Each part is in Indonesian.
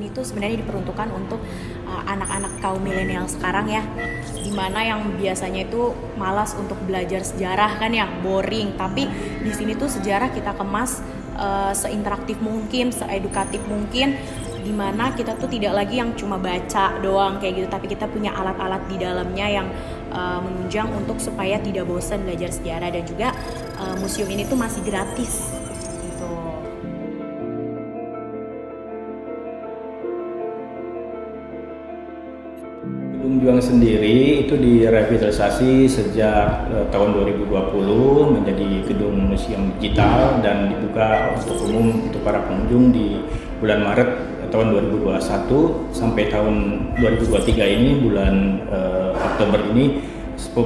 ini tuh sebenarnya diperuntukkan untuk anak-anak kaum milenial sekarang ya, dimana yang biasanya itu malas untuk belajar sejarah kan ya, boring. Tapi di sini tuh sejarah kita kemas seinteraktif mungkin, seedukatif mungkin, dimana kita tuh tidak lagi yang cuma baca doang kayak gitu, tapi kita punya alat-alat di dalamnya yang menunjang untuk supaya tidak bosan belajar sejarah. Dan juga museum ini tuh masih gratis gitu. Gedung Juang sendiri itu direvitalisasi sejak tahun 2020 menjadi gedung museum digital dan dibuka untuk umum untuk para pengunjung di bulan Maret tahun 2021 sampai tahun 2023 ini bulan Oktober ini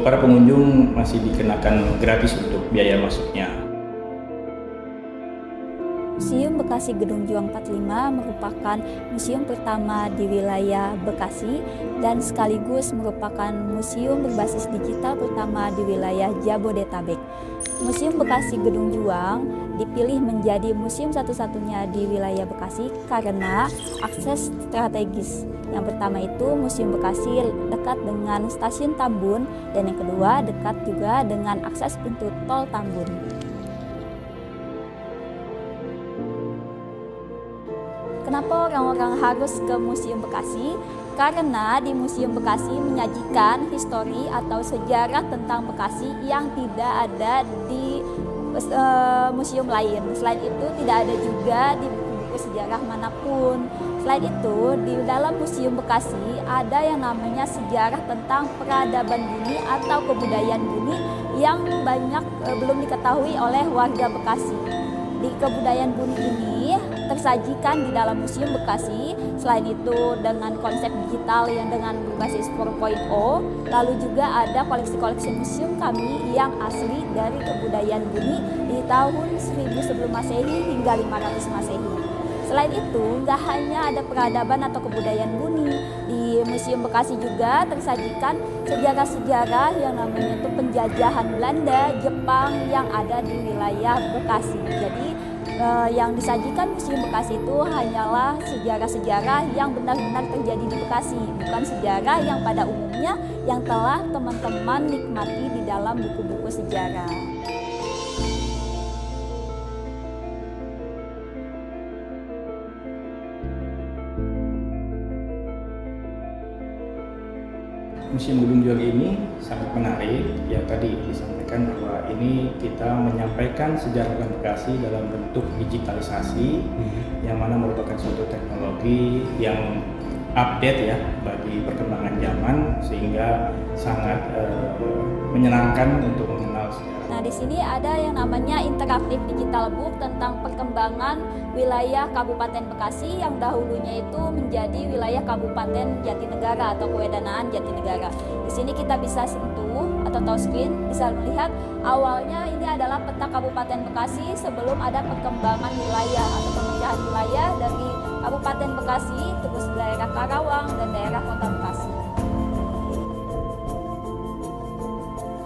para pengunjung masih dikenakan gratis untuk biaya masuknya. Museum Bekasi Gedung Juang 45 merupakan museum pertama di wilayah Bekasi dan sekaligus merupakan museum berbasis digital pertama di wilayah Jabodetabek. Museum Bekasi Gedung Juang dipilih menjadi museum satu-satunya di wilayah Bekasi karena akses strategis. Yang pertama itu Museum Bekasi dekat dengan Stasiun Tambun dan yang kedua dekat juga dengan akses pintu tol Tambun. Kenapa orang-orang harus ke Museum Bekasi? Karena di Museum Bekasi menyajikan histori atau sejarah tentang Bekasi yang tidak ada di museum lain. Selain itu tidak ada juga di buku-buku sejarah manapun. Selain itu di dalam Museum Bekasi ada yang namanya sejarah tentang peradaban Buni atau kebudayaan Buni yang banyak belum diketahui oleh warga Bekasi. Di kebudayaan Buni ini tersajikan di dalam Museum Bekasi. Selain itu dengan konsep digital yang dengan berbasis 4.0, lalu juga ada koleksi-koleksi museum kami yang asli dari kebudayaan Buni di tahun 1000 sebelum Masehi hingga 500 Masehi. Selain itu, nggak hanya ada peradaban atau kebudayaan Buni, di Museum Bekasi juga tersajikan sejarah-sejarah yang namanya itu penjajahan Belanda, Jepang yang ada di wilayah Bekasi. Jadi yang disajikan Museum Bekasi itu hanyalah sejarah-sejarah yang benar-benar terjadi di Bekasi, bukan sejarah yang pada umumnya yang telah teman-teman nikmati di dalam buku-buku sejarah. Museum Gedung Juang ini sangat menarik, ya tadi disampaikan bahwa ini kita menyampaikan sejarah Bekasi dalam bentuk digitalisasi, yang mana merupakan suatu teknologi yang update ya bagi perkembangan zaman, sehingga sangat menyenangkan untuk mengenal sejarah. Nah, di sini ada yang namanya interaktif digital book tentang perkembangan wilayah Kabupaten Bekasi yang dahulunya itu menjadi wilayah Kabupaten Jatinegara atau Kewedanaan Jatinegara. Di sini kita bisa sentuh atau touchscreen, bisa melihat awalnya ini adalah peta Kabupaten Bekasi sebelum ada perkembangan wilayah atau pemecahan wilayah dari Kabupaten Bekasi, terus daerah Karawang dan daerah Kota Bekasi.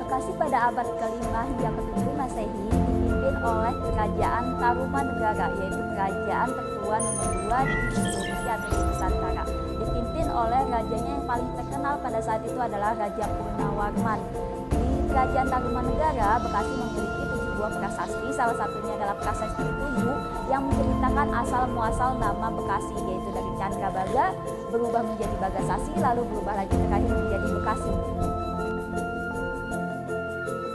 Bekasi pada abad ke-5 hingga ke-7 Masehi dipimpin oleh Kerajaan Tarumanegara, yaitu kerajaan tertua nomor 2 di Indonesia atau di Nusantara. Dipimpin oleh rajanya yang paling terkenal pada saat itu adalah Raja Purnawarman. Di Kerajaan Tarumanegara, Bekasi memiliki 7 buah prasasti, salah satunya adalah Prasasti Tujuh yang menceritakan asal-muasal nama Bekasi, yaitu dari Candrabaga berubah menjadi Bagasasi, lalu berubah lagi terakhir menjadi Bekasi.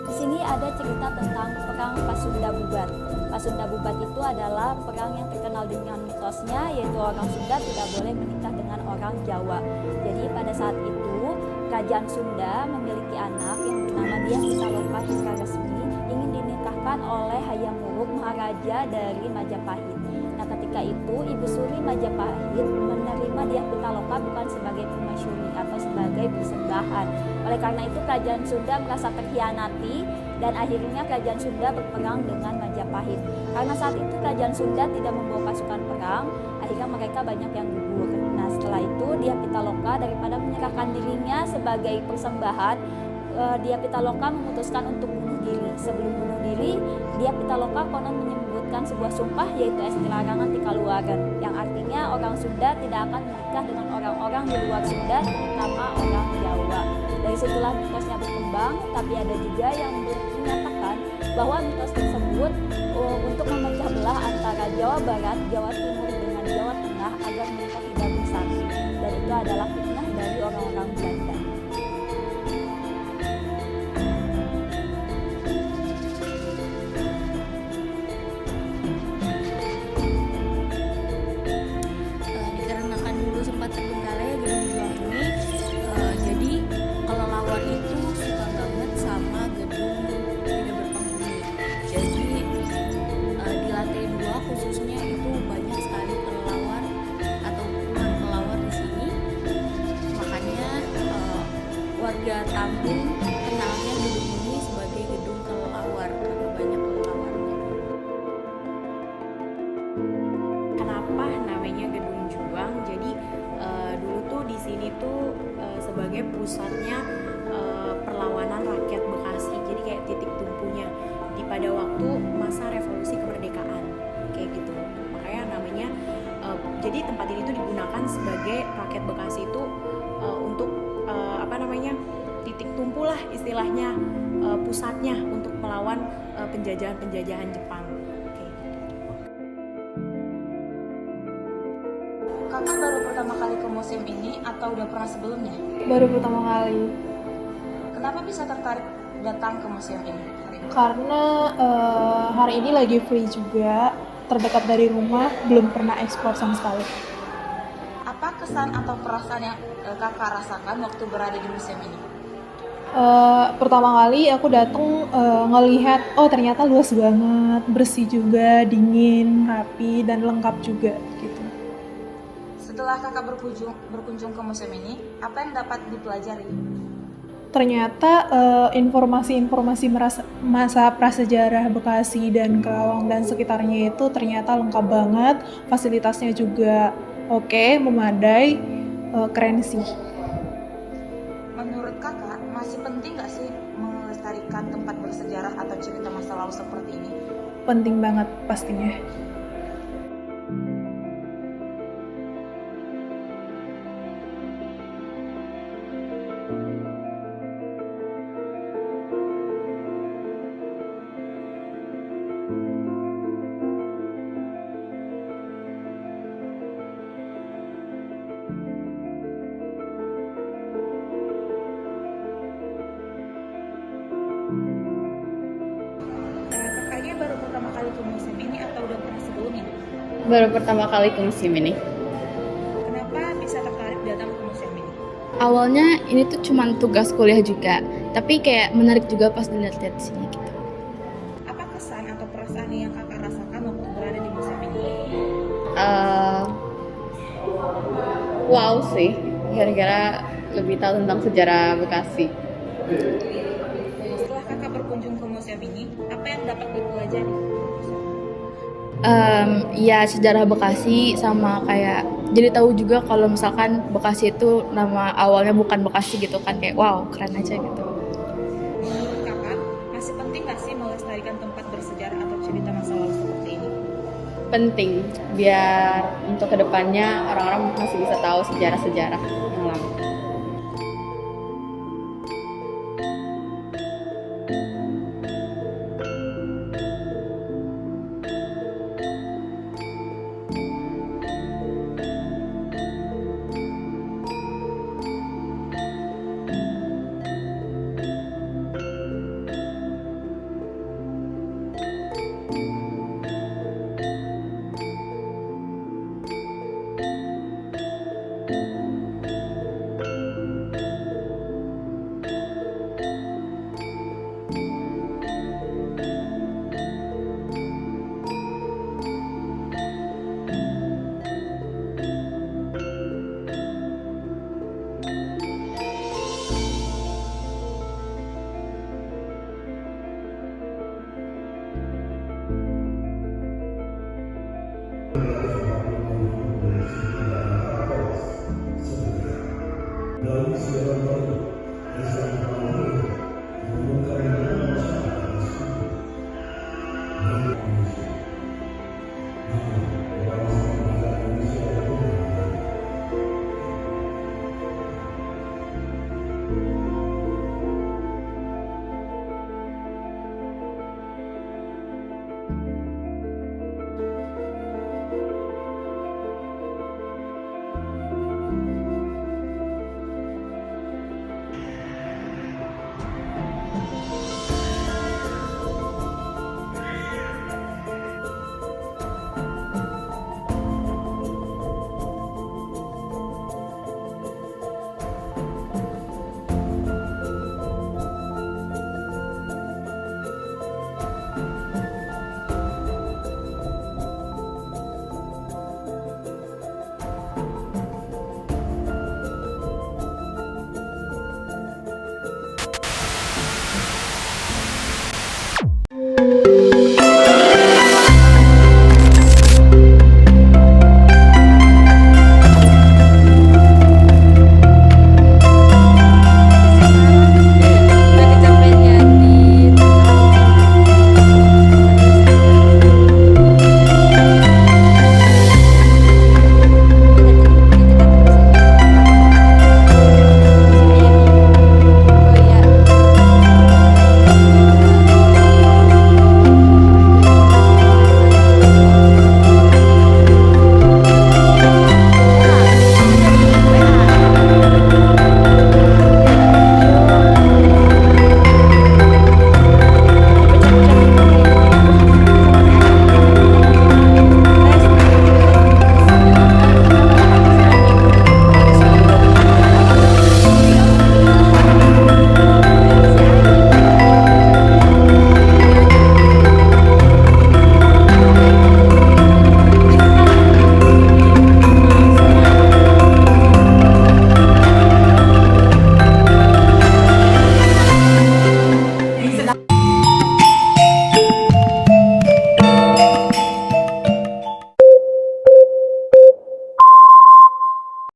Di sini ada cerita tentang perang Pasunda Bubat. Pasunda Bubat itu adalah perang yang terkenal dengan mitosnya, yaitu orang Sunda tidak boleh menikah dengan orang Jawa. Jadi pada saat itu Kerajaan Sunda memiliki anak yang bernama Dyah Pitaloka Resmi ingin dinikahkan oleh Hayam Wuruk, Maharaja dari Majapahit. Nah, ketika itu Ibu Suri Majapahit menerima Dyah Pitaloka bukan sebagai permaisuri atau sebagai persembahan. Oleh karena itu Kerajaan Sunda merasa terkhianati dan akhirnya Kerajaan Sunda berperang dengan Majapahit. Karena saat itu Kerajaan Sunda tidak membawa pasukan perang, akhirnya mereka banyak yang gugur. Nah, setelah itu Dyah Pitaloka daripada menyerahkan dirinya sebagai persembahan, Dyah Pitaloka memutuskan untuk bunuh diri. Sebelum bunuh diri, Dyah Pitaloka konon menyebutkan sebuah sumpah, yaitu Esti Larangan Tikaluaran, yang artinya sebenarnya orang Sunda tidak akan menikah dengan orang-orang di luar Sunda, terutama orang Jawa. Dari situlah mitosnya berkembang, tapi ada juga yang menyatakan bahwa mitos tersebut untuk memecah belah antara Jawa Barat, Jawa Timur dengan Jawa Tengah agar mereka tidak bersatu. Dan itu adalah fitnah dari orang-orang Belanda. Dikarenakan dulu sempat terbengkalai Gedung Juang ini, jadi kelelawar itu suka banget sama gedung tidak berpenghuni. Jadi di lantai 2 khususnya itu banyak sekali kelelawar atau puluhan kelelawar di sini. Makanya warga Tambun kenalnya gedung ini sebagai gedung kelelawar karena banyak kelelawarnya. Kenapa namanya Gedung Juang? Jadi dulu tuh di sini tuh sebagai pusatnya perlawanan rakyat Bekasi. Jadi kayak titik tumpunya pada waktu masa revolusi kemerdekaan kayak gitu. Makanya namanya jadi tempat ini tuh digunakan sebagai rakyat Bekasi itu untuk titik tumpu lah istilahnya, pusatnya untuk melawan penjajahan Jepang. Kakak baru pertama kali ke museum ini atau udah pernah sebelumnya? Baru pertama kali, Kenapa bisa tertarik datang ke museum ini? karena hari ini lagi free juga, terdekat dari rumah, belum pernah eksplor sama sekali. Apa kesan atau perasaan yang kakak rasakan waktu berada di museum ini? Pertama kali aku datang ngelihat, oh ternyata luas banget, bersih juga, dingin, rapi, dan lengkap juga gitu. Setelah kakak berkunjung ke museum ini, apa yang dapat dipelajari? Ternyata informasi-informasi masa prasejarah Bekasi dan Kerawang dan sekitarnya itu ternyata lengkap banget, fasilitasnya juga oke, memadai, keren sih. Menurut kakak, masih penting nggak sih melestarikan tempat bersejarah atau cerita masa lalu seperti ini? Penting banget pastinya. Kakaknya baru pertama kali ke museum ini atau udah pernah sebelumnya? Baru pertama kali ke museum ini. Kenapa bisa tertarik datang ke museum ini? Awalnya ini tuh cuma tugas kuliah juga, tapi kayak menarik juga pas dilihat-lihat di sini gitu. Apa kesan atau perasaan yang kakak rasakan waktu berada di museum ini? Wow sih, gara-gara lebih tahu tentang sejarah Bekasi. Setelah kakak berkunjung ke museum ini, apa yang dapat dipelajari? Ya sejarah Bekasi sama kayak jadi tahu juga kalau misalkan Bekasi itu nama awalnya bukan Bekasi gitu kan, kayak wow keren aja gitu. Menurut kakak, masih penting nggak sih melestarikan tempat bersejarah atau cerita masa lalu seperti ini? Penting biar untuk kedepannya orang-orang masih bisa tahu sejarah-sejarah yang lama. Lalu siapa